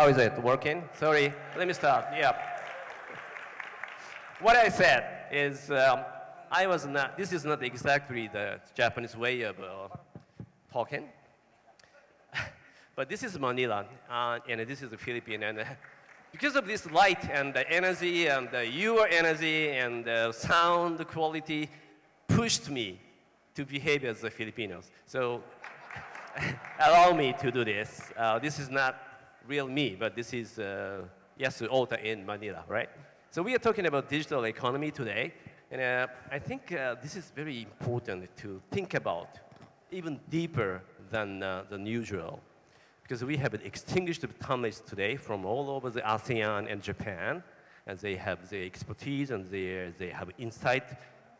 How is it working? Sorry, let me start. Yeah. What I said is I was not, this is not exactly the Japanese way of talking. But this is Manila, and this is the Philippines. And because of this light and the energy and your energy and the sound quality pushed me to behave as a Filipinos. So allow me to do this. This is not real me, but this is Yasu Ota in Manila, right? So we are talking about digital economy today. And I think this is very important to think about, even deeper than usual. Because we have extinguished panelists today from all over the ASEAN and Japan, and they have their expertise and they have insight.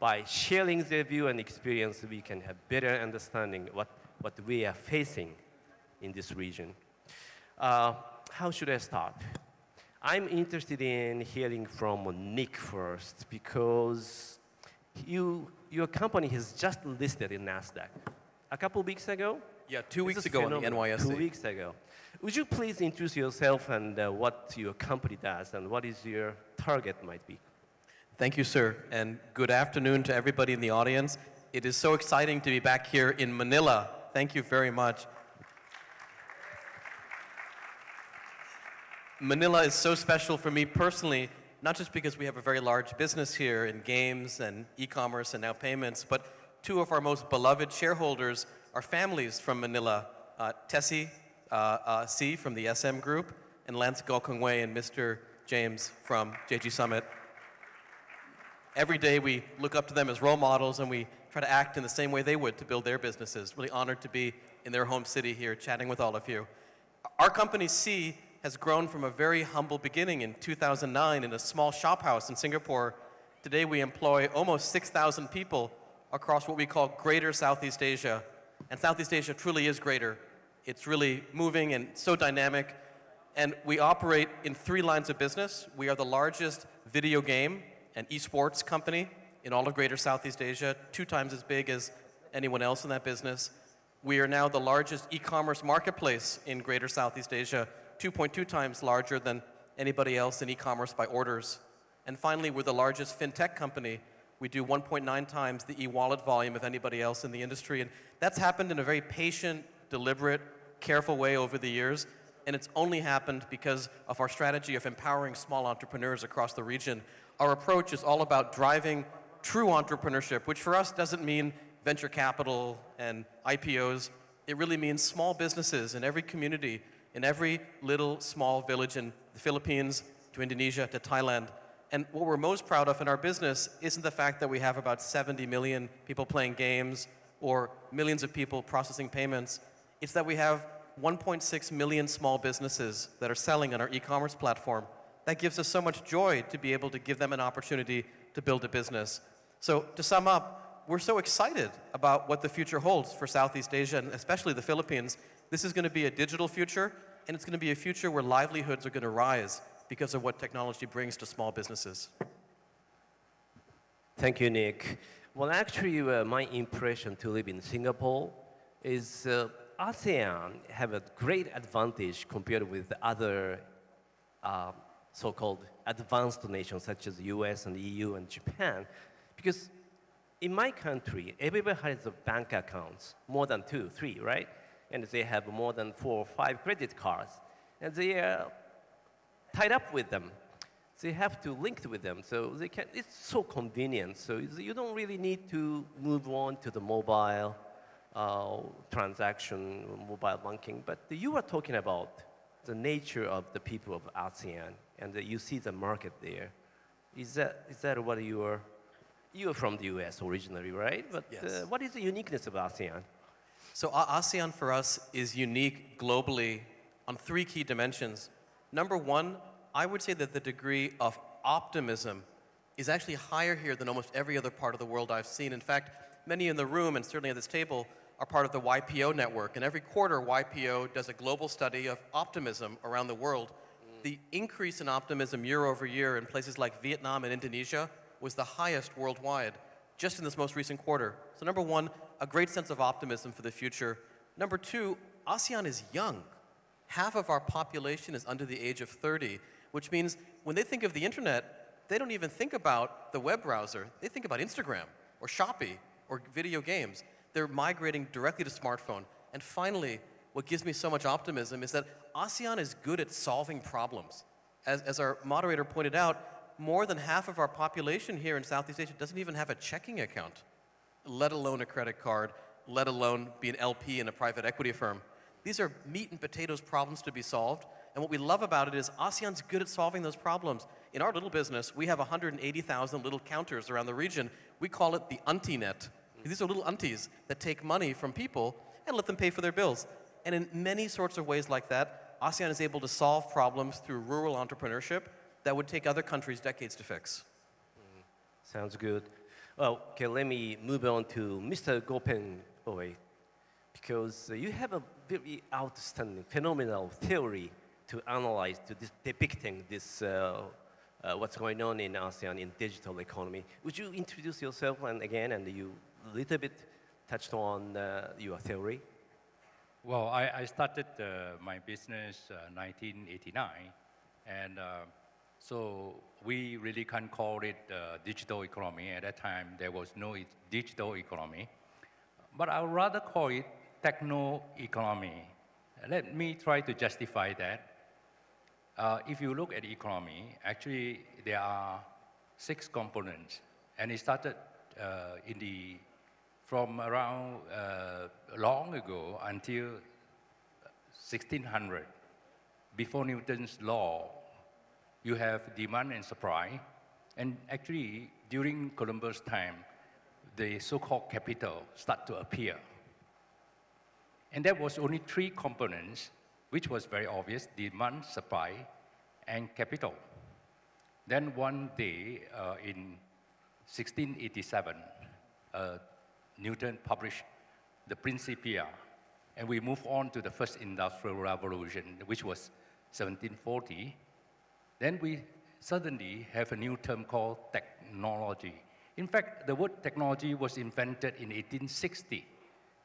By sharing their view and experience, we can have better understanding what we are facing in this region. How should I start? I'm interested in hearing from Nick first, because your company has just listed in NASDAQ. A couple weeks ago? Yeah, 2 weeks ago on the NYSE. 2 weeks ago. Would you please introduce yourself and what your company does and what is your target might be? Thank you, sir, and good afternoon to everybody in the audience. It is so exciting to be back here in Manila. Thank you very much. Manila is so special for me personally, not just because we have a very large business here in games and e-commerce and now payments, but two of our most beloved shareholders are families from Manila, Tessie C from the SM Group, and Lance Gokongwei and Mr. James from JG Summit. Every day we look up to them as role models and we try to act in the same way they would to build their businesses. Really honored to be in their home city here chatting with all of you. Our company C has grown from a very humble beginning in 2009 in a small shop house in Singapore. Today we employ almost 6,000 people across what we call Greater Southeast Asia. And Southeast Asia truly is greater. It's really moving and so dynamic. And we operate in 3 lines of business. We are the largest video game and esports company in all of Greater Southeast Asia, 2 times as big as anyone else in that business. We are now the largest e-commerce marketplace in Greater Southeast Asia, 2.2 times larger than anybody else in e-commerce by orders. And finally, we're the largest fintech company. We do 1.9 times the e-wallet volume of anybody else in the industry. And that's happened in a very patient, deliberate, careful way over the years. And it's only happened because of our strategy of empowering small entrepreneurs across the region. Our approach is all about driving true entrepreneurship, which for us doesn't mean venture capital and IPOs. It really means small businesses in every community, in every little small village in the Philippines to Indonesia to Thailand. And what we're most proud of in our business isn't the fact that we have about 70 million people playing games or millions of people processing payments. It's that we have 1.6 million small businesses that are selling on our e-commerce platform. That gives us so much joy to be able to give them an opportunity to build a business. So to sum up, we're so excited about what the future holds for Southeast Asia and especially the Philippines. This is going to be a digital future, and it's going to be a future where livelihoods are going to rise because of what technology brings to small businesses. Thank you, Nick. Well, actually, my impression to live in Singapore is ASEAN have a great advantage compared with the other so-called advanced nations such as the US and the EU and Japan. Because in my country, everybody has a bank accounts, more than 2, 3, right? And they have more than 4 or 5 credit cards. And they are tied up with them. They have to link with them. So they can, it's so convenient. So you don't really need to move on to the mobile transaction, mobile banking. But you are talking about the nature of the people of ASEAN, and you see the market there. Is that what you're from the US originally, right? But yes. What is the uniqueness of ASEAN? So ASEAN for us is unique globally on 3 key dimensions. Number 1, I would say that the degree of optimism is actually higher here than almost every other part of the world I've seen. In fact, many in the room and certainly at this table are part of the YPO network. And every quarter, YPO does a global study of optimism around the world. The increase in optimism year over year in places like Vietnam and Indonesia was the highest worldwide, just in this most recent quarter. So number 1, a great sense of optimism for the future. Number 2, ASEAN is young. half of our population is under the age of 30, which means when they think of the internet, they don't even think about the web browser. They think about Instagram or Shopee or video games. They're migrating directly to smartphone. And finally, what gives me so much optimism is that ASEAN is good at solving problems. As our moderator pointed out, more than half of our population here in Southeast Asia doesn't even have a checking account, let alone a credit card, let alone be an LP in a private equity firm. These are meat and potatoes problems to be solved. And what we love about it is ASEAN's good at solving those problems. In our little business, we have 180,000 little counters around the region. We call it the auntie net. These are little aunties that take money from people and let them pay for their bills. And in many sorts of ways like that, ASEAN is able to solve problems through rural entrepreneurship that would take other countries decades to fix. Sounds good. Well, okay, let me move on to Mr. Peng, because you have a very outstanding, phenomenal theory to analyze, to depicting this, what's going on in ASEAN in digital economy. Would you introduce yourself and you a little bit touched on your theory? Well, I started my business 1989, and so we really can't call it digital economy. At that time, there was no digital economy, but I would rather call it techno-economy. Let me try to justify that. If you look at the economy, actually there are 6 components, and it started from around long ago until 1600. Before Newton's law, you have demand and supply, and actually during Columbus' time, the so-called capital started to appear. And there was only 3 components, which was very obvious: demand, supply, and capital. Then one day in 1687, Newton published the Principia, and we moved on to the first industrial revolution, which was 1740. Then we suddenly have a new term called technology. In fact, the word technology was invented in 1860,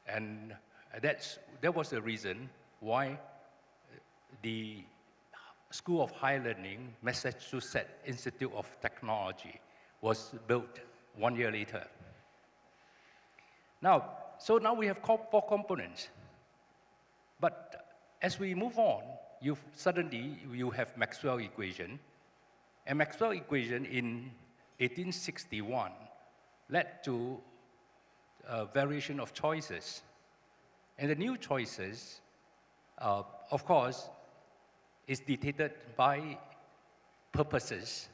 and that was the reason why the School of Higher Learning, Massachusetts Institute of Technology, was built 1 year later. So now we have 4 components. But as we move on, suddenly you have Maxwell equation. And Maxwell equation in 1861 led to a variation of choices. And the new choices, of course, is dictated by purposes.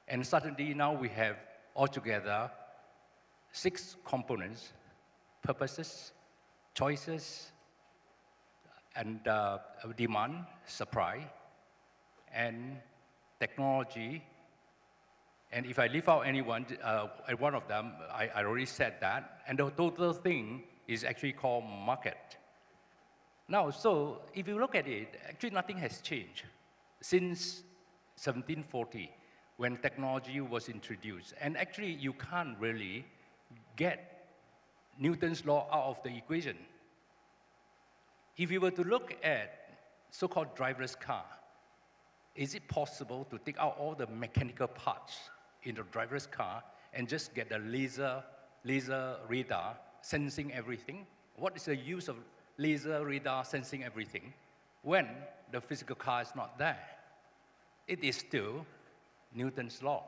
And suddenly now we have altogether 6 components: purposes, choices, and demand, supply, and technology. And if I leave out one of them, I already said that. And the total thing is actually called market. Now, so if you look at it, actually nothing has changed since 1740, when technology was introduced. And actually, you can't really get Newton's law out of the equation. If you were to look at so-called driverless car, is it possible to take out all the mechanical parts in the driverless car and just get a laser radar sensing everything? What is the use of laser radar sensing everything when the physical car is not there? It is still Newton's law.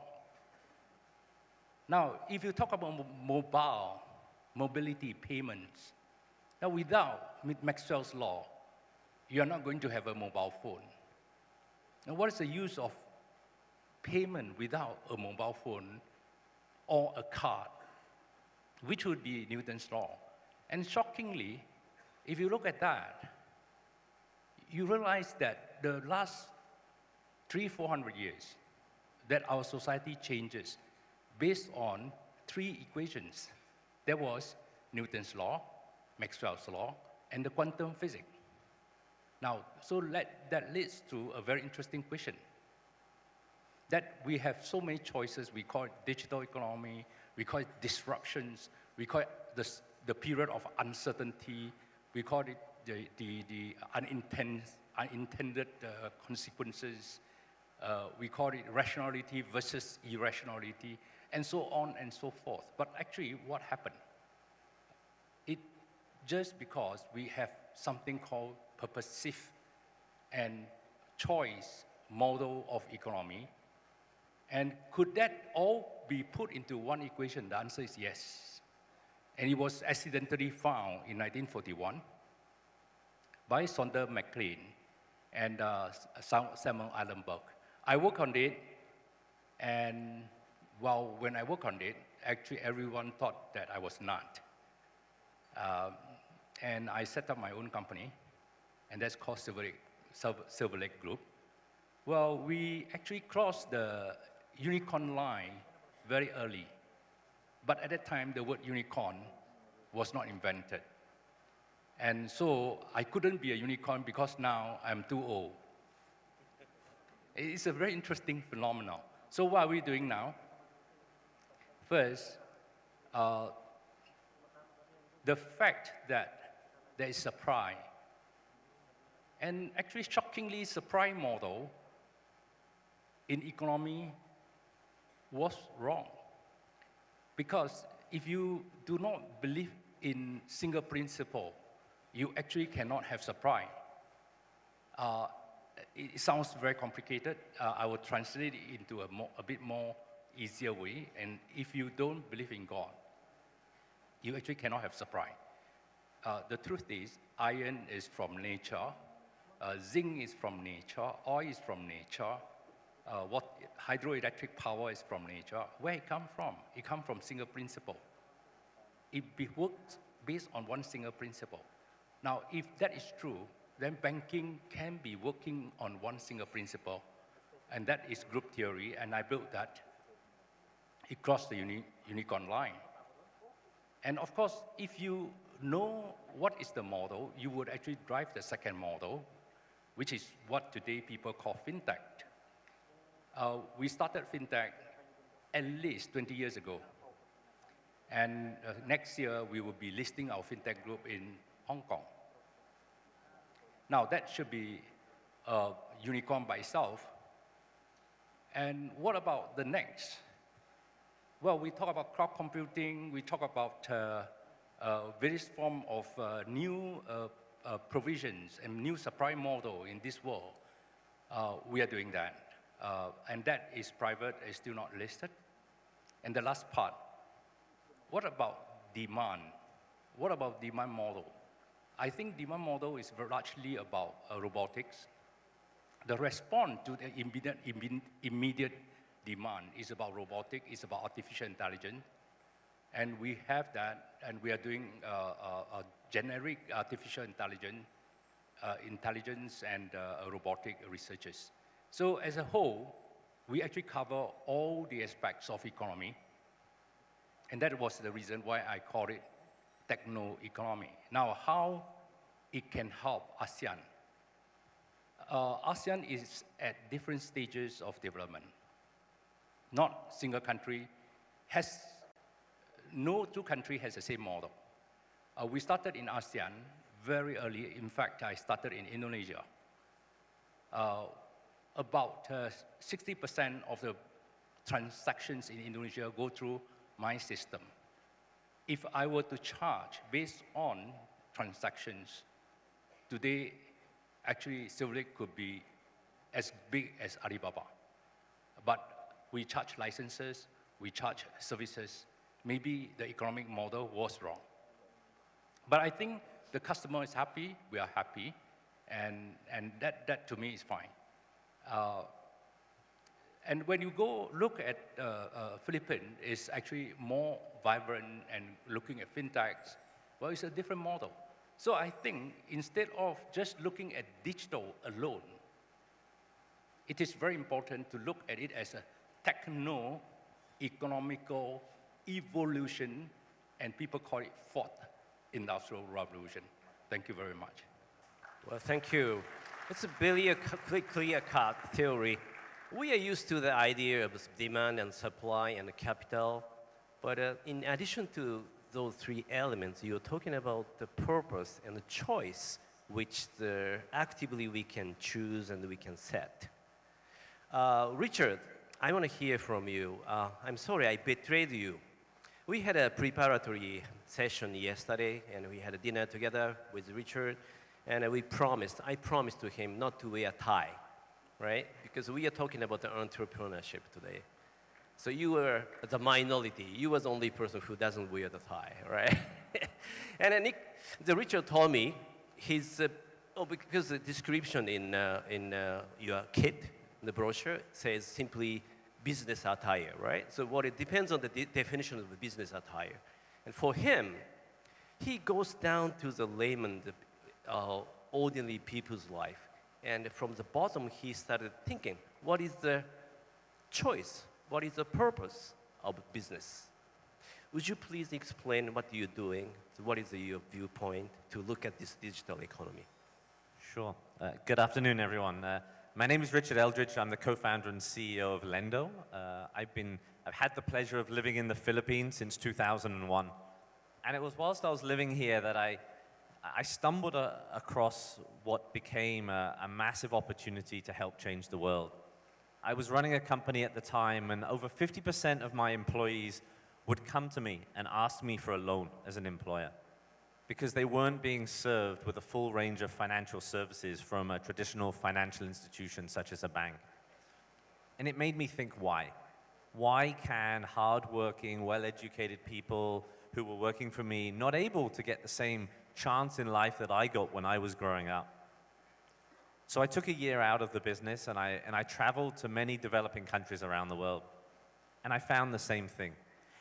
Now, if you talk about mobility payments, now without Maxwell's law, you're not going to have a mobile phone. Now, what is the use of payment without a mobile phone or a card, which would be Newton's law? And shockingly, if you look at that, you realize that the last 300-400 years, that our society changes based on 3 equations. There was Newton's law, Maxwell's law, and the quantum physics. Now, so that leads to a very interesting question. That we have so many choices. We call it digital economy, we call it disruptions, we call it the period of uncertainty, we call it the unintended consequences. We call it rationality versus irrationality, and so on and so forth. But actually, what happened? It just because we have something called purposive and choice model of economy, and could that all be put into one equation? The answer is yes. And it was accidentally found in 1941 by Sonder McLean and Samuel Allenberg. I worked on it, and when I worked on it, actually everyone thought that I was not. And I set up my own company, and that's called Silverlake Group. Well, we actually crossed the unicorn line very early. But at that time, the word unicorn was not invented. And so I couldn't be a unicorn because now I'm too old. It's a very interesting phenomenon. So what are we doing now? First, the fact that there is supply, and actually shockingly, supply model in economy was wrong. Because if you do not believe in single principle, you actually cannot have supply. It sounds very complicated. I will translate it into a bit more easier way. And if you don't believe in God, you actually cannot have supply. The truth is, iron is from nature, zinc is from nature, oil is from nature, hydroelectric power is from nature. Where it come from? It comes from single principle. It works based on one single principle. Now, if that is true, then banking can be working on one single principle, and that is group theory, and I built that. It crossed the unicorn line. And of course, if you know what is the model, you would actually drive the second model, which is what today people call fintech. We started fintech at least 20 years ago. And next year, we will be listing our fintech group in Hong Kong. Now, that should be a unicorn by itself. And what about the next? Well, we talk about cloud computing, we talk about various forms of new provisions and new supply model in this world. We are doing that. And that is private, is still not listed. And the last part, what about demand? What about demand model? I think demand model is largely about robotics. The response to the immediate demand is about robotics, it's about artificial intelligence. And we have that, and we are doing a generic artificial intelligence and robotic researches. So as a whole, we actually cover all the aspects of economy. And that was the reason why I called it techno-economy. Now, how it can help ASEAN? ASEAN is at different stages of development. Not single country has, no two country has the same model. We started in ASEAN very early. In fact, I started in Indonesia. About 60% of the transactions in Indonesia go through my system. If I were to charge based on transactions, today, actually, Silverlake could be as big as Alibaba. But we charge licenses, we charge services. Maybe the economic model was wrong. But I think the customer is happy, we are happy, and that to me is fine. And when you go look at Philippines, it's actually more vibrant and looking at fintechs, well, it's a different model. So I think instead of just looking at digital alone, it is very important to look at it as a techno-economical evolution, and people call it fourth industrial revolution. Thank you very much. Well, thank you. It's a really clear-cut theory. We are used to the idea of demand and supply and capital, but in addition to those three elements, you're talking about the purpose and the choice which actively we can choose and we can set. Richard, I want to hear from you. I'm sorry I betrayed you. We had a preparatory session yesterday, and we had a dinner together with Richard, and I promised to him not to wear a tie, right? Because we are talking about the entrepreneurship today. So you were the minority. You were the only person who doesn't wear the tie, right? And then Richard told me because the description in your kit, the brochure, says simply business attire, right? So it depends on the definition of the business attire. And for him, he goes down to the layman, ordinary people's life. And from the bottom, he started thinking, what is the choice? What is the purpose of business? Would you please explain what you're doing? What is your viewpoint to look at this digital economy? Sure. Good afternoon, everyone. My name is Richard Eldridge. I'm the co-founder and CEO of Lenddo. I've had the pleasure of living in the Philippines since 2001. And it was whilst I was living here that I stumbled across what became a massive opportunity to help change the world. I was running a company at the time, and over 50% of my employees would come to me and ask me for a loan as an employer because they weren't being served with a full range of financial services from a traditional financial institution such as a bank. And it made me think, why? Why can hardworking, well-educated people who were working for me not able to get the same chance in life that I got when I was growing up? So I took a year out of the business and I traveled to many developing countries around the world. And I found the same thing.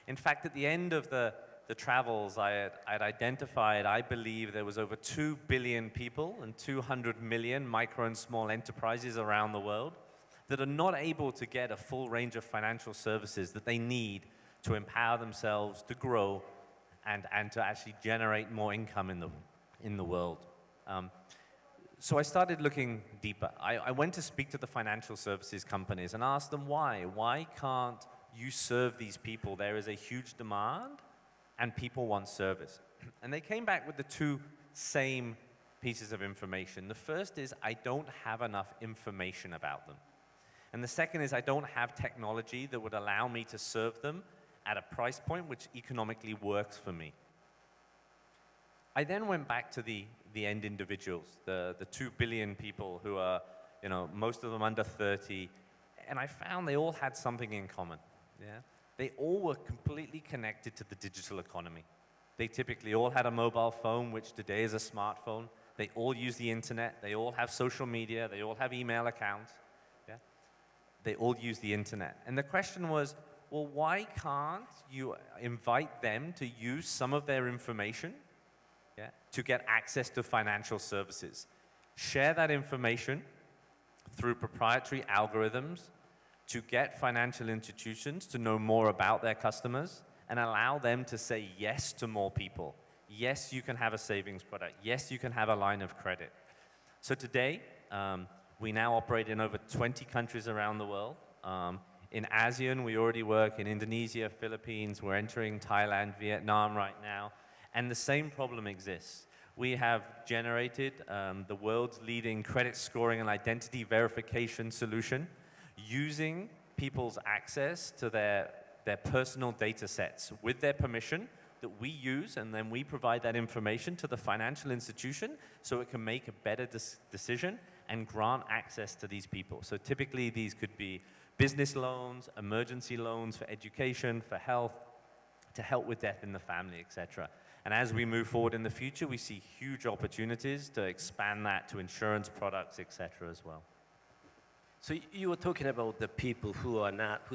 In fact, at the end of the travels, I'd identified, I believe there was over 2 billion people and 200 million micro and small enterprises around the world that are not able to get a full range of financial services that they need to empower themselves, to grow, and to actually generate more income in the world. So I started looking deeper. I went to speak to the financial services companies and asked them why. Why can't you serve these people? There is a huge demand and people want service. And they came back with the two same pieces of information. The first is, I don't have enough information about them. And the second is, I don't have technology that would allow me to serve them at a price point which economically works for me. I then went back to the end individuals, the 2 billion people who are, most of them under 30, and I found they all had something in common. Yeah? They all were completely connected to the digital economy. They typically all had a mobile phone, which today is a smartphone. They all use the internet. They all have social media. They all have email accounts. Yeah? They all use the internet. And the question was, well, why can't you invite them to use some of their information, yeah, to get access to financial services? Share that information through proprietary algorithms to get financial institutions to know more about their customers and allow them to say yes to more people. Yes, you can have a savings product. Yes, you can have a line of credit. So today, we now operate in over 20 countries around the world. In ASEAN, we already work in Indonesia, Philippines. We're entering Thailand, Vietnam right now. And the same problem exists. We have generated the world's leading credit scoring and identity verification solution using people's access to their personal data sets with their permission that we use, and then we provide that information to the financial institution so it can make a better decision and grant access to these people. So typically these could be business loans, emergency loans for education, for health, to help with death in the family, etc. And as we move forward in the future, we see huge opportunities to expand that to insurance products, etc. as well. So you were talking about the people who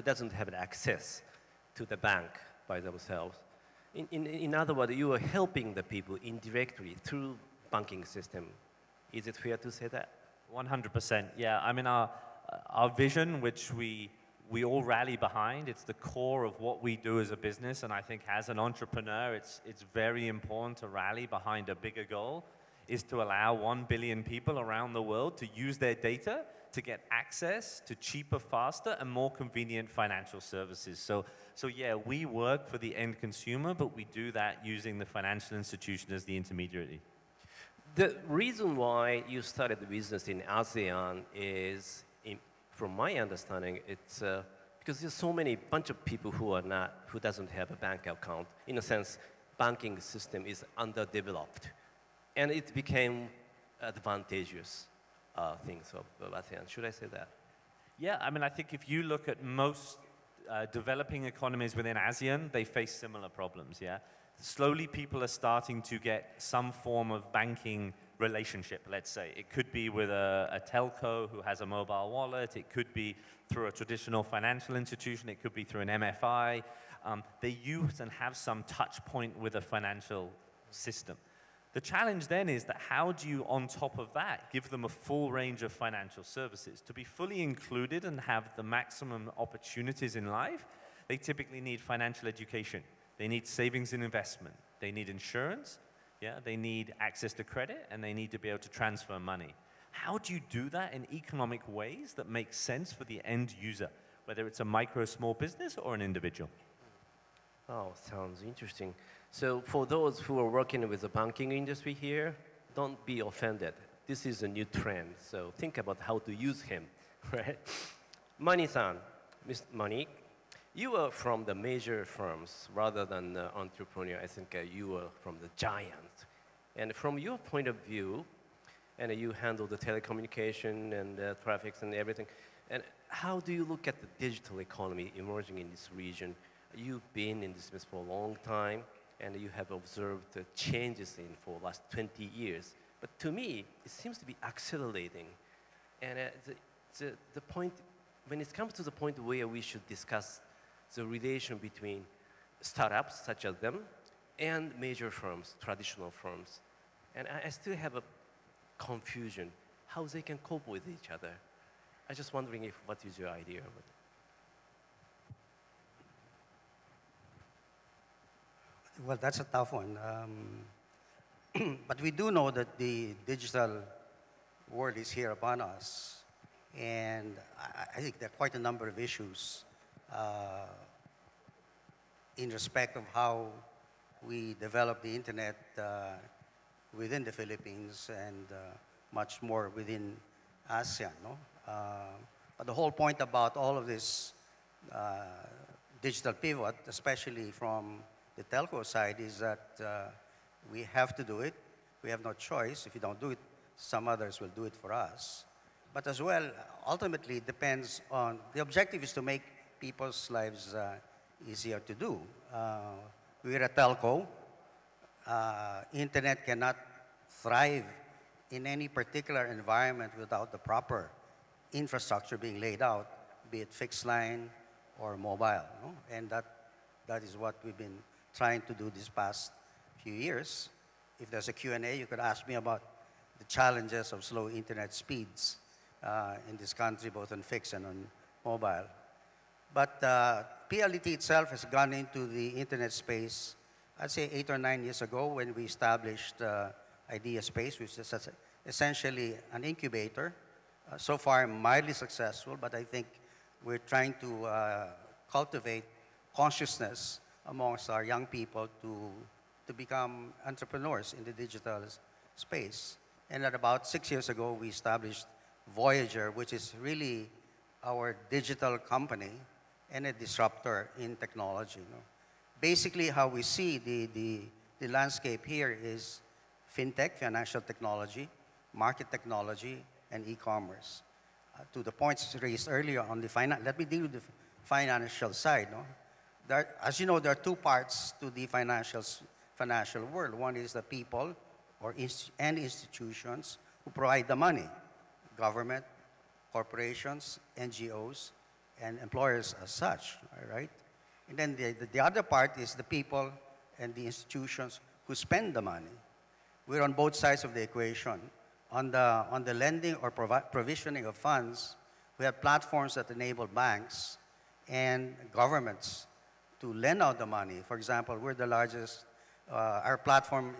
doesn't have access to the bank by themselves. In other words, you are helping the people indirectly through banking system. Is it fair to say that? 100%. Yeah. I mean, our vision, which we all rally behind, it's the core of what we do as a business. And I think as an entrepreneur, it's very important to rally behind a bigger goal, is to allow 1 billion people around the world to use their data to get access to cheaper, faster, and more convenient financial services. So yeah, we work for the end consumer, but we do that using the financial institution as the intermediary. The reason why you started the business in ASEAN is, from my understanding, it's because there's so many bunch of people who doesn't have a bank account. In a sense, banking system is underdeveloped, and it became advantageous things of ASEAN. Should I say that? Yeah, I mean, I think if you look at most developing economies within ASEAN, they face similar problems, yeah? Slowly, people are starting to get some form of banking relationship, let's say. It could be with a telco who has a mobile wallet. It could be through a traditional financial institution. It could be through an MFI. They use and have some touch point with a financial system. The challenge then is that how do you, on top of that, give them a full range of financial services? To be fully included and have the maximum opportunities in life, they typically need financial education. They need savings and investment. They need insurance. Yeah, they need access to credit, and they need to be able to transfer money. How do you do that in economic ways that make sense for the end user, whether it's a micro, small business or an individual? Oh, sounds interesting. So for those who are working with the banking industry here, don't be offended. This is a new trend, so think about how to use him, right? Manny-san, Mr. Manny, you are from the major firms rather than the entrepreneur. I think you are from the giant. And from your point of view, and you handle the telecommunication and traffics and everything, and how do you look at the digital economy emerging in this region? You've been in this business for a long time, and you have observed the changes for the last 20 years. But to me, it seems to be accelerating. And the point, when it comes to the point where we should discuss the relation between startups such as them and major firms, traditional firms. And I still have a confusion how they can cope with each other. I'm just wondering what is your idea of it? Well, that's a tough one. But we do know that the digital world is here upon us. And I think there are quite a number of issues in respect of how we develop the internet within the Philippines and much more within ASEAN. No? But the whole point about all of this digital pivot, especially from the telco side, is that we have to do it. We have no choice. If we don't do it, some others will do it for us. But as well, ultimately, it depends on, the objective is to make people's lives easier to do. We're a telco. Internet cannot thrive in any particular environment without the proper infrastructure being laid out, be it fixed line or mobile. No? And that is what we've been trying to do these past few years. If there's a Q&A, you could ask me about the challenges of slow internet speeds in this country, both on fixed and on mobile. But PLDT itself has gone into the internet space, I'd say 8 or 9 years ago, when we established Idea Space, which is essentially an incubator. So far, mildly successful, but I think we're trying to cultivate consciousness amongst our young people to become entrepreneurs in the digital space. And at about 6 years ago, we established Voyager, which is really our digital company and a disruptor in technology. You know? Basically, how we see the landscape here is fintech, financial technology, market technology, and e-commerce. To the points raised earlier on the let me deal with the financial side. No? As you know, there are two parts to the financial world. One is the people and institutions who provide the money, government, corporations, NGOs, and employers as such, all right? And then the other part is the people and the institutions who spend the money. We're on both sides of the equation. On the lending or provisioning of funds, we have platforms that enable banks and governments to lend out the money. For example, we're the largest, our platform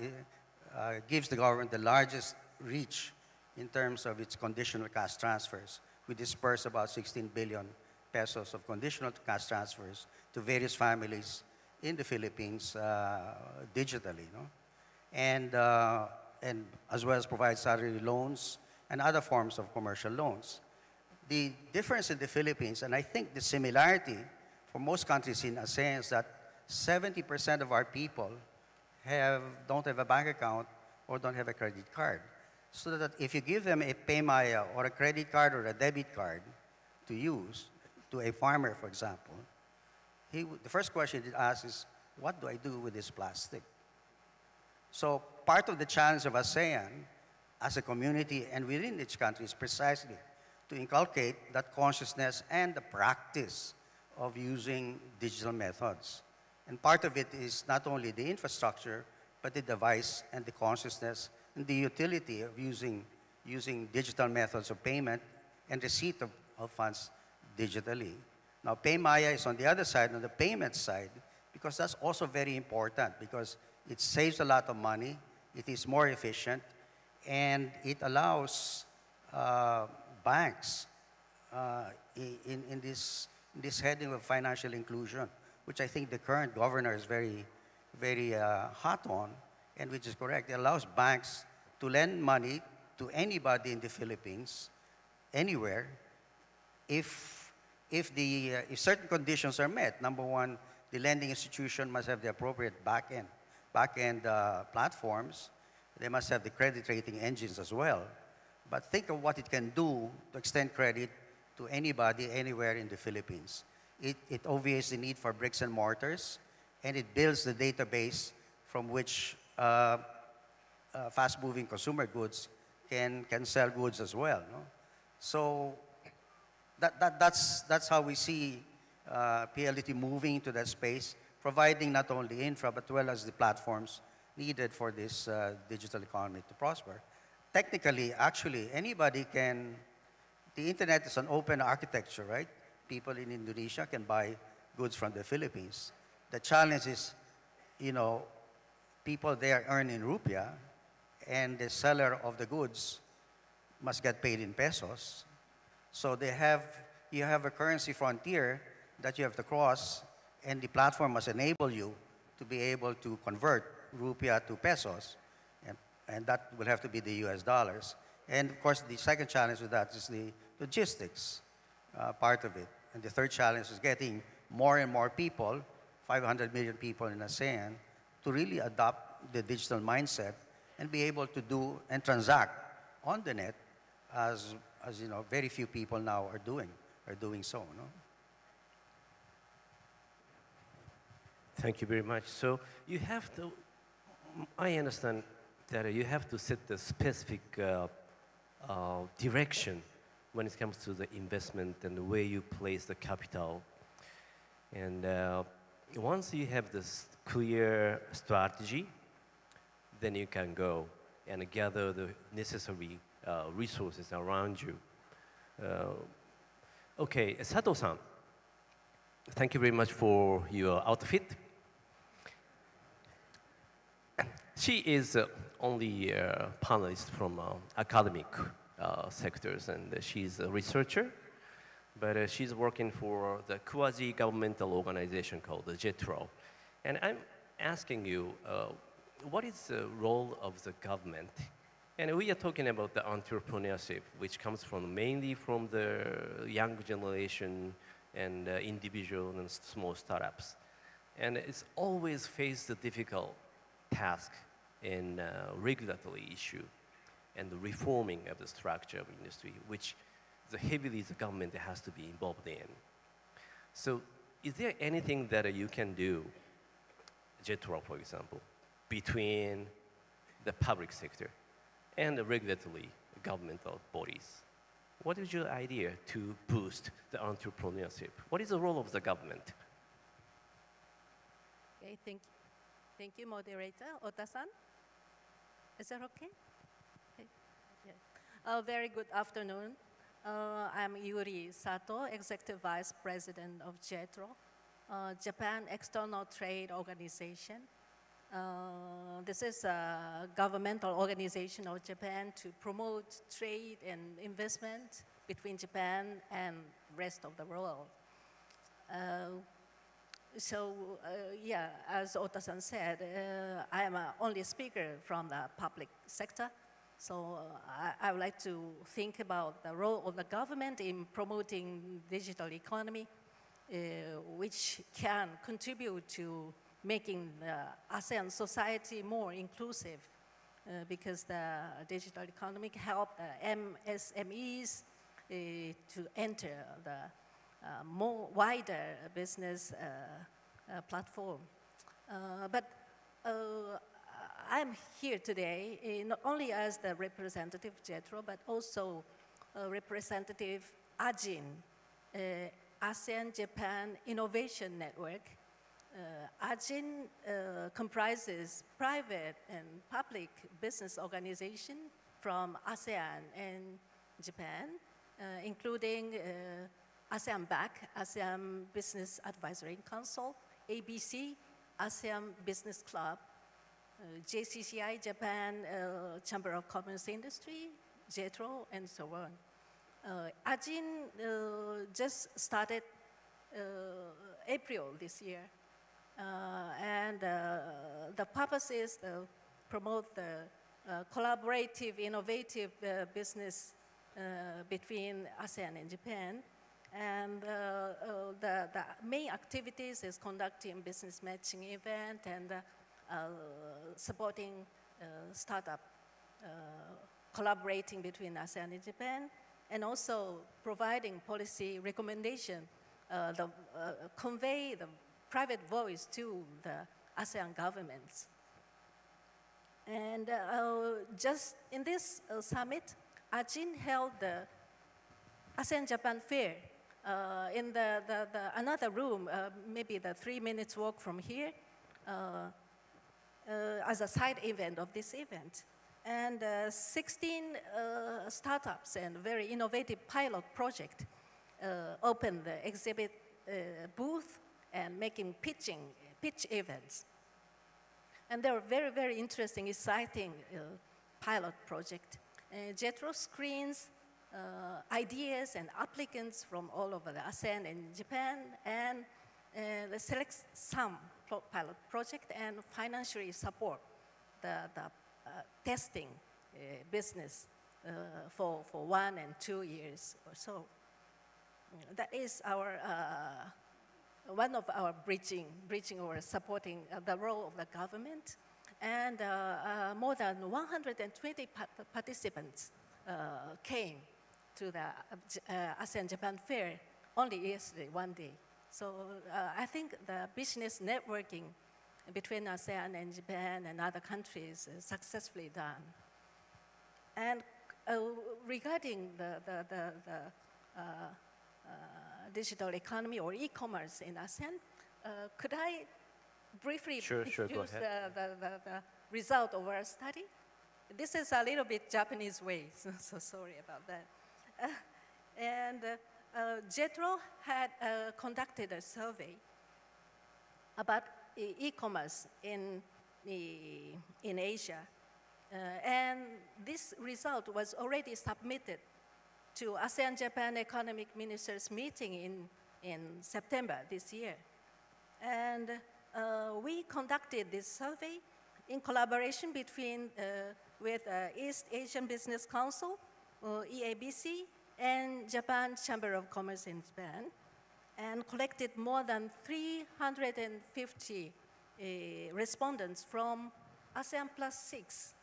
gives the government the largest reach in terms of its conditional cash transfers. We disperse about 16 billion pesos of conditional cash transfers to various families in the Philippines digitally. No? And and as well as provide salary loans and other forms of commercial loans. The difference in the Philippines, and I think the similarity for most countries in ASEAN, is that 70% of our people don't have a bank account or don't have a credit card. So that if you give them a PayMaya or a credit card or a debit card to use, to a farmer, for example, the first question he'd ask is, what do I do with this plastic? So part of the challenge of ASEAN as a community and within each country is precisely to inculcate that consciousness and the practice of using digital methods. And part of it is not only the infrastructure, but the device and the consciousness and the utility of using digital methods of payment and receipt of funds digitally. Now, PayMaya is on the other side, on the payment side, because that's also very important because it saves a lot of money, it is more efficient, and it allows banks in this heading of financial inclusion, which I think the current governor is very, very hot on, and which is correct. It allows banks to lend money to anybody in the Philippines, anywhere, if certain conditions are met. Number one, the lending institution must have the appropriate back-end platforms. They must have the credit rating engines as well. But think of what it can do to extend credit to anybody, anywhere in the Philippines. It obviates the need for bricks and mortars, and it builds the database from which fast-moving consumer goods can sell goods as well. No? So that's how we see PLDT moving into that space, providing not only infra, but well as the platforms needed for this digital economy to prosper. Technically, actually, anybody can, the internet is an open architecture, right? People in Indonesia can buy goods from the Philippines. The challenge is, you know, people there earn in rupiah, and the seller of the goods must get paid in pesos. So you have a currency frontier that you have to cross, and the platform must enable you to be able to convert rupiah to pesos, and that will have to be the US dollars. And of course, the second challenge with that is the logistics part of it. And the third challenge is getting more and more people, 500 million people in ASEAN, to really adopt the digital mindset and be able to do and transact on the net, as you know, very few people now are doing so. No? Thank you very much. So you have to, I understand that you have to set the specific direction when it comes to the investment and the way you place the capital. And once you have this clear strategy, then you can go and gather the necessary resources around you. Okay, Sato-san, thank you very much for your outfit. She is only a panelist from academic sectors, and she's a researcher, but she's working for the quasi-governmental organization called the JETRO. And I'm asking you, what is the role of the government? And we are talking about the entrepreneurship, which comes mainly from the young generation and individual and small startups. And it's always faced a difficult task in regulatory issue and the reforming of the structure of industry, which heavily the government has to be involved in. So is there anything that you can do, JETRO, for example, between the public sector and the regulatory governmental bodies? What is your idea to boost the entrepreneurship? What is the role of the government? Okay, thank you, Moderator. Ota-san? Is that okay? Okay. Yeah. Very good afternoon. I'm Yuri Sato, Executive Vice President of JETRO, Japan External Trade Organization. This is a governmental organization of Japan to promote trade and investment between Japan and rest of the world. Yeah, as Ota-san said, I am only a speaker from the public sector. So I would like to think about the role of the government in promoting digital economy, which can contribute to making the ASEAN society more inclusive, because the digital economy can help MSMEs to enter the more wider business platform. But I'm here today not only as the representative JETRO, but also representative AJIN, ASEAN-Japan Innovation Network. AJIN comprises private and public business organizations from ASEAN and Japan, including ASEAN-BAC, ASEAN Business Advisory Council, ABC, ASEAN Business Club, JCCI, Japan Chamber of Commerce Industry, JETRO, and so on. AJIN just started April this year, and the purpose is to promote the collaborative, innovative business between ASEAN and Japan. And the main activities is conducting business matching event and supporting startup collaborating between ASEAN and Japan, and also providing policy recommendation, convey the private voice to the ASEAN governments. And just in this summit, AJIN held the ASEAN-Japan Fair in another room, maybe the 3 minutes walk from here, as a side event of this event. And 16 startups and very innovative pilot project opened the exhibit booth and making pitch events. And they were very, very interesting, exciting pilot project. JETRO screens ideas and applicants from all over the ASEAN and Japan, and select some pilot project and financially support the testing business for 1 and 2 years or so. That is our one of our bridging or supporting the role of the government, and more than 120 participants came to the ASEAN-Japan Fair only yesterday, one day. So I think the business networking between ASEAN and Japan and other countries is successfully done. And regarding the digital economy or e-commerce in ASEAN, could I briefly introduce the result of our study? This is a little bit Japanese way, so sorry about that. And JETRO had conducted a survey about e-commerce in Asia. And this result was already submitted to ASEAN-Japan Economic Ministers meeting in September this year. And we conducted this survey in collaboration with East Asian Business Council, EABC, and Japan Chamber of Commerce in Japan, and collected more than 350 respondents from ASEAN plus 6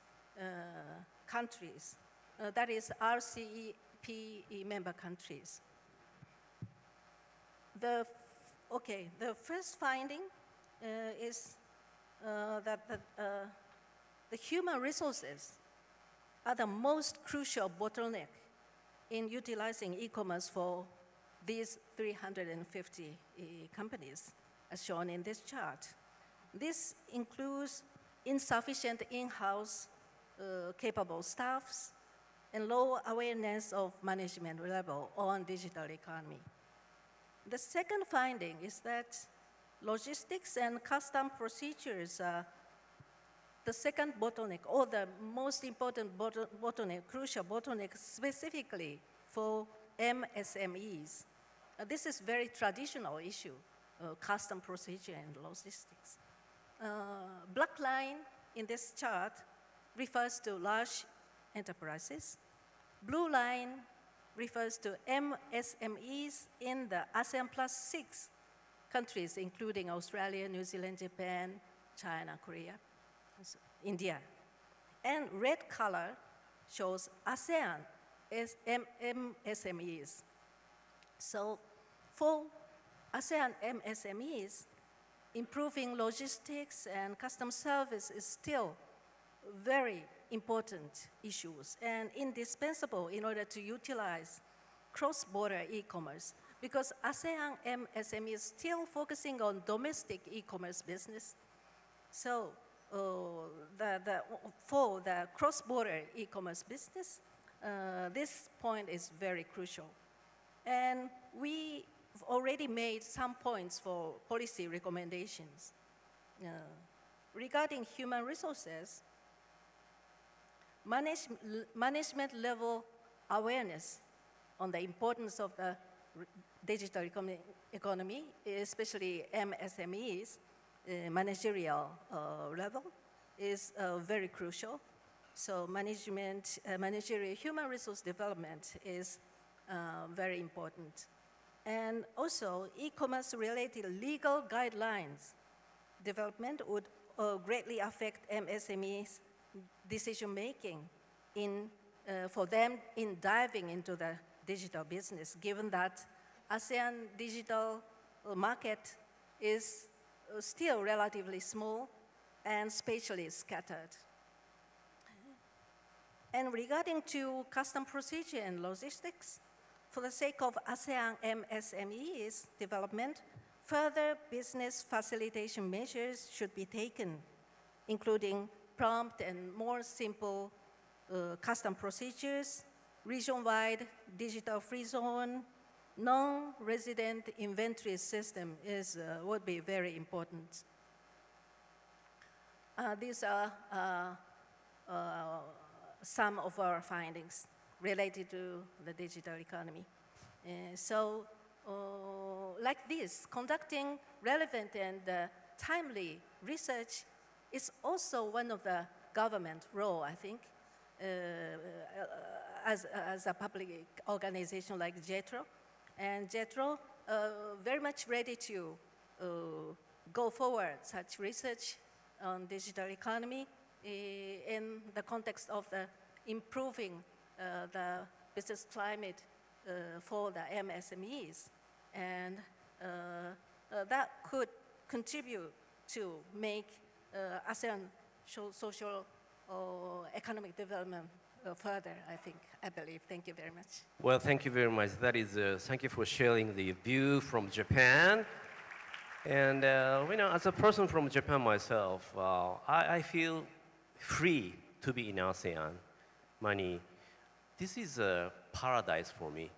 countries, that is RCEP member countries. The first finding is that the human resources are the most crucial bottleneck in utilizing e-commerce for these 350 companies, as shown in this chart. This includes insufficient in-house capable staffs and low awareness of management level on digital economy. The second finding is that logistics and custom procedures are the second bottleneck, or the most important bottleneck, crucial bottleneck specifically for MSMEs. This is very traditional issue. custom procedure and logistics. Black line in this chart refers to large enterprises. Blue line refers to MSMEs in the ASEAN plus 6 countries, including Australia, New Zealand, Japan, China, Korea, India. And red color shows ASEAN MSMEs. So for ASEAN MSMEs, improving logistics and customs service is still very important issues and indispensable in order to utilize cross-border e-commerce, because ASEAN MSME is still focusing on domestic e-commerce business. So for the cross-border e-commerce business, this point is very crucial. And we've already made some points for policy recommendations. Regarding human resources, management level awareness on the importance of the digital economy, especially MSMEs, managerial level, is very crucial. So managerial human resource development is very important. And also, e-commerce related legal guidelines development would greatly affect MSMEs' decision-making for them in diving into the digital business, given that ASEAN digital market is still relatively small and spatially scattered. And regarding to custom procedure and logistics, for the sake of ASEAN MSMEs development, further business facilitation measures should be taken, including prompt and more simple custom procedures, region-wide digital free zone, non-resident inventory system would be very important. These are some of our findings related to the digital economy. Like this, conducting relevant and timely research is also one of the government role, I think, as a public organization like JETRO. And JETRO very much ready to go forward such research on digital economy in the context of the improving the business climate for the MSMEs. And that could contribute to make ASEAN social economic development further, I believe. Thank you very much. Well, thank you very much. That is, thank you for sharing the view from Japan. And, as a person from Japan myself, I feel free to be in ASEAN. Manny, this is a paradise for me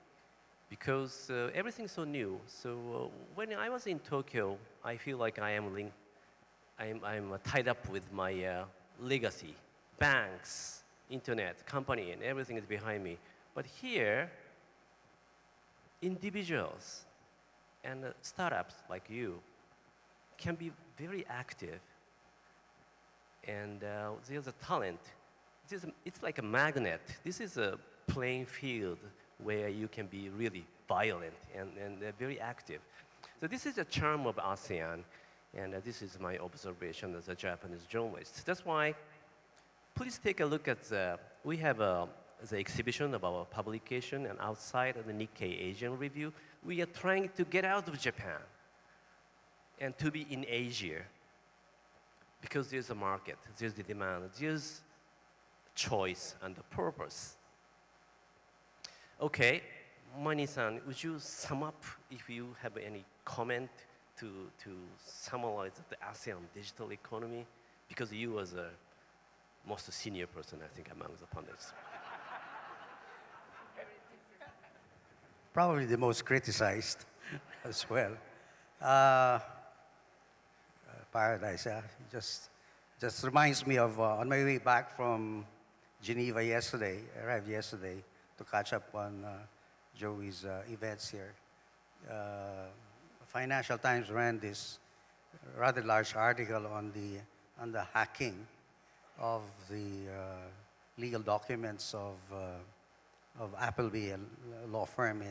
because everything's so new. So when I was in Tokyo, I feel like I'm tied up with my legacy, banks, internet, company, and everything is behind me. But here, individuals and startups like you can be very active. And there's a talent. It's like a magnet. This is a playing field where you can be really violent and very active. So this is the charm of ASEAN, and this is my observation as a Japanese journalist. That's why, please take a look at we have the exhibition of our publication, and outside of the Nikkei Asian Review, we are trying to get out of Japan and to be in Asia because there's a market, there's the demand, there's choice and the purpose. Okay, Manny-san, would you sum up if you have any comment to summarize the ASEAN digital economy? Because you was the most senior person, I think, among the pundits. Probably the most criticized as well. Paradise, yeah. Just reminds me of on my way back from Geneva yesterday, I arrived yesterday to catch up on Joey's events here. Financial Times ran this rather large article on the hacking of the legal documents of Appleby, a law firm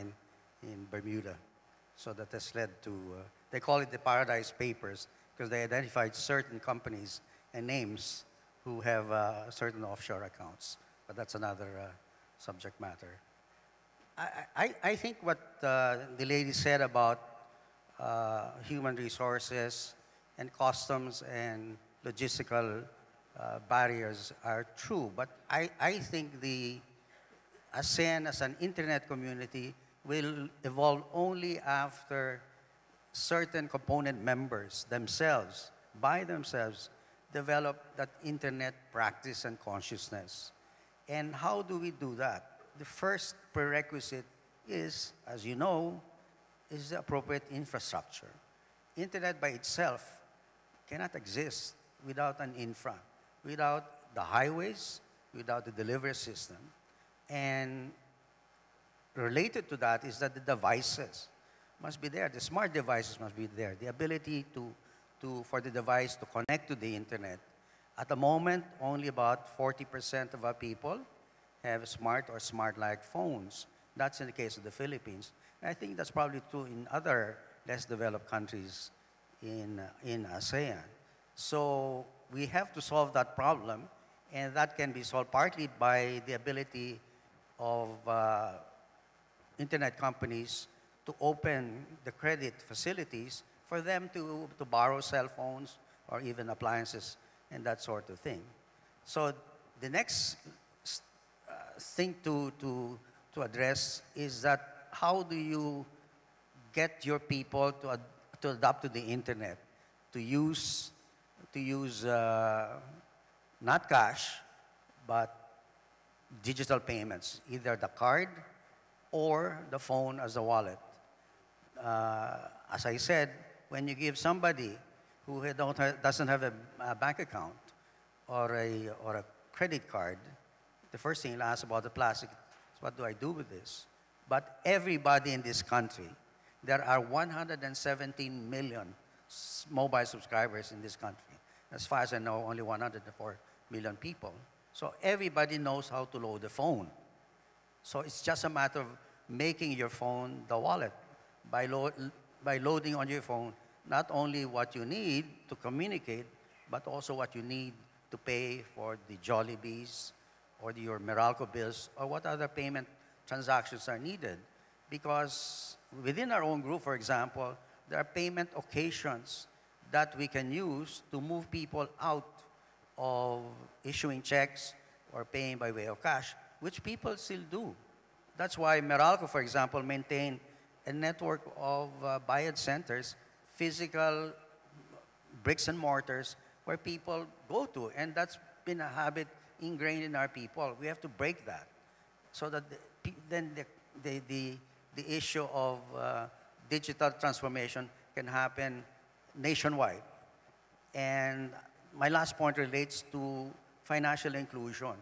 in Bermuda. So that has led to, they call it the Paradise Papers, because they identified certain companies and names who have certain offshore accounts. But that's another subject matter. I think what the lady said about human resources and customs and logistical barriers are true. But I think the ASEAN as an internet community will evolve only after certain component members themselves, by themselves, develop that internet practice and consciousness. And how do we do that? The first prerequisite is, as you know, is the appropriate infrastructure. Internet by itself cannot exist without an infra, without the highways, without the delivery system. And related to that is that the devices must be there. The smart devices must be there. The ability for the device to connect to the internet. At the moment, only about 40% of our people have smart or smart-like phones. That's in the case of the Philippines. And I think that's probably true in other less developed countries in ASEAN. So we have to solve that problem, and that can be solved partly by the ability of internet companies to open the credit facilities for them to borrow cell phones or even appliances and that sort of thing. So the next thing to address is that how do you get your people to adapt to the internet, to use not cash, but digital payments, either the card or the phone as a wallet. As I said, when you give somebody who doesn't have a bank account or a credit card, the first thing you'll ask about the plastic is, what do I do with this? But everybody in this country, there are 117 million mobile subscribers in this country. As far as I know, only 104 million people. So everybody knows how to load the phone. So it's just a matter of making your phone the wallet by loading on your phone not only what you need to communicate, but also what you need to pay for the Jollibees or your Meralco bills or what other payment transactions are needed. Because within our own group, for example, there are payment occasions that we can use to move people out of issuing checks or paying by way of cash, which people still do. That's why Meralco, for example, maintained a network of buy-in centers, physical bricks and mortars, where people go to. And that's been a habit ingrained in our people. We have to break that so that then the issue of digital transformation can happen nationwide. And my last point relates to financial inclusion.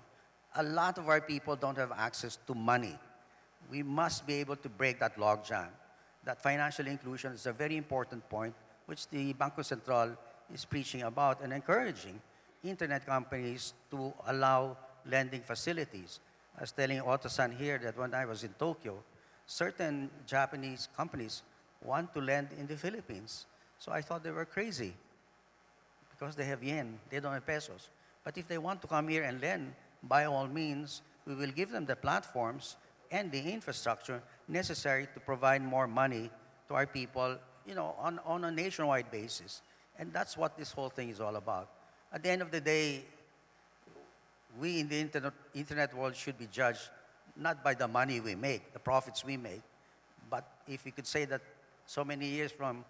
A lot of our people don't have access to money. We must be able to break that logjam. That financial inclusion is a very important point, which the Bangko Sentral is preaching about and encouraging internet companies to allow lending facilities. I was telling Otto-san here that when I was in Tokyo, certain Japanese companies want to lend in the Philippines. So I thought they were crazy because they have yen, they don't have pesos. But if they want to come here and lend, by all means, we will give them the platforms and the infrastructure necessary to provide more money to our people, you know, on a nationwide basis. And that's what this whole thing is all about. At the end of the day, we in the internet world should be judged not by the money we make, the profits we make, but if we could say that so many years from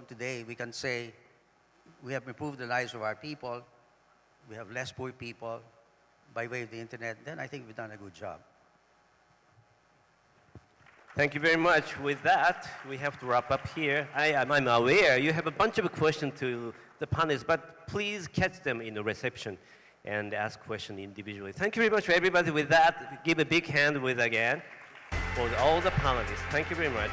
today, we can say we have improved the lives of our people, we have less poor people by way of the internet, then I think we've done a good job. Thank you very much. With that, we have to wrap up here. I'm aware you have a bunch of questions to the panelists, but please catch them in the reception and ask questions individually. Thank you very much for everybody. With that, give a big hand again for all the panelists. Thank you very much.